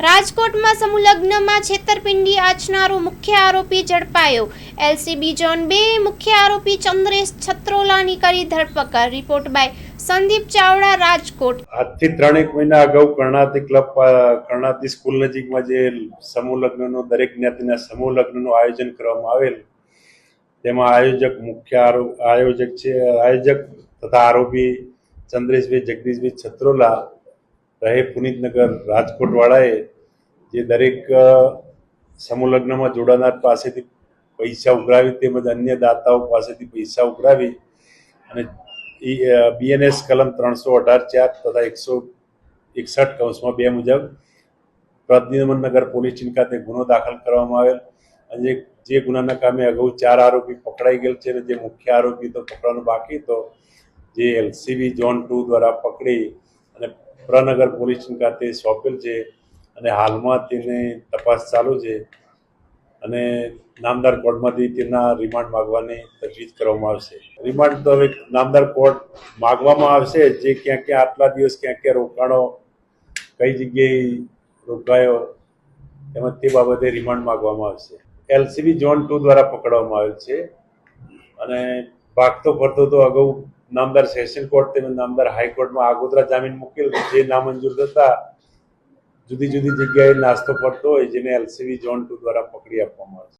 રાજકોટમાં સમૂહ લગ્નમાં છેતરપિંડી આચરનારો મુખ્ય આરોપી ઝડપાયો। એલસીબી ઝોન 2 મુખ્ય આરોપી ચંદ્રેશ છત્રોલાની કરી ધરપકડ। Report by Sandeep Chavda, Rajkot. આજથી 3 મહિના અગાઉ કર્ણાવતી સ્કૂલ નજીકમાં જે સમૂહ લગ્નનો દરેક જ્ઞાતિના સમૂહ લગ્નનું આયોજન કરવામાં આવેલ, તેમાં આયોજક તથા આરોપી ચંદ્રેશભાઈ જગદીશભાઈ છત્રોલા રહે પુનિતનગર રાજકોટ વાળાએ જે દરેક સમૂહ લગ્નમાં જોડાનાર પાસેથી પૈસા ઉઘરાવી તેમજ અન્ય દાતાઓ પાસેથી પૈસા ઉઘરાવી અને બીએનએસ કલમ 318(4) તથા 161(2) મુજબ પ્રદ્યુમનનગર પોલીસ સ્ટેશન ખાતે ગુનો દાખલ કરવામાં આવેલ અને જે ગુનાના કામે અગાઉ 4 આરોપી પકડાઈ ગયેલ છે અને જે મુખ્ય આરોપી તો પકડવાનો બાકી હતો, જે એલસીબી ઝોન 2 દ્વારા પકડી અને પ્રનગર પોલીસ સ્ટેશન ખાતે સોંપેલ છે અને હાલમાં તેની તપાસ ચાલુ છે અને નામદાર કોર્ટમાંથી તેના રિમાન્ડ માંગવાની તજવીજ કરવામાં આવશે। રિમાન્ડ તો હવે નામદાર કોર્ટ માંગવામાં આવશે, જે ક્યાં ક્યાં આટલા દિવસ ક્યાં રોકાણો, કઈ જગ્યાએ રોકાયો તેમજ તે બાબતે રિમાન્ડ માંગવામાં આવશે। એલસીબી ઝોન 2 દ્વારા પકડવામાં આવેલ છે અને ભાગતો ફરતો તો અગાઉ નામદાર સેશન કોર્ટ તેમજ નામદાર હાઈકોર્ટમાં આગોતરા જામીન મૂકેલ, જે નામંજૂર થતા જુદી જુદી જગ્યાએ નાસ્તો પડતો હોય, જેને એલસીબી ઝોન 2 દ્વારા પકડી આપવામાં આવે છે।